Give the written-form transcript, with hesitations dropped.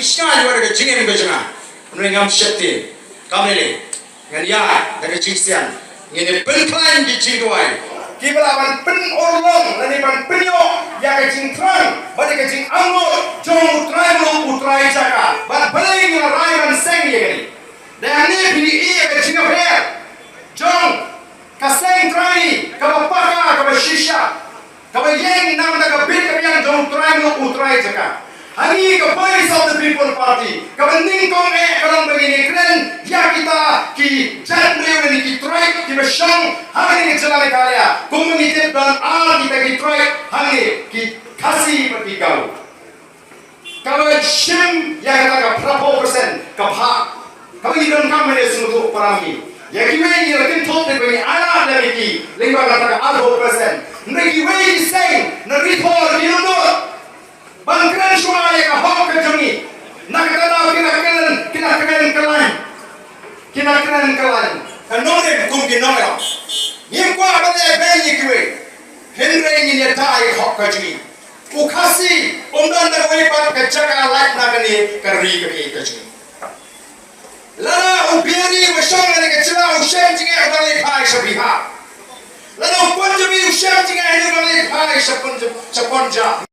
jing sky war ga jing ga janga nu ngam shete kamele ngan ya daga jing sian ngene pen plan di jing wai kibala ban pen orlong lani ban penyo ya ga jing trang ba ga jing ango jong utrai jaka ba balai ni rai ban seng ye gani dan ni bini e ga jing fer jong ka seng trai ka paka ka shisha ka yeng nam daga bit ka yang jong utrai jaka Hari ke voice of the people party. Kepenting kong kalau begini keren ya kita ki jadwal ini ki try ki bersang hari ini jalan kaya komunitas dan kita ki try hari ki kasih bertigau. Kalau shim ya kata ke berapa persen kepak. Kalau hidupkan kami semua perami. Ya kita ini lakin top begini anak dari ki lingkungan kata ke 20%. Mereka ini say neripor di rumah. Bangkran semua yang hok kejungi, nak kena kelan, kanone kum kinora. Yang kuah benda banyak kue, Henry ini tai hok kejungi. Ukasi, umdan terwei pat kecaka lak nakani keri kejungi. Lana ubiari wasong lagi kecila usem jinga balik pai sebiha. Lana punjabi usem jinga ini balik pai seponja.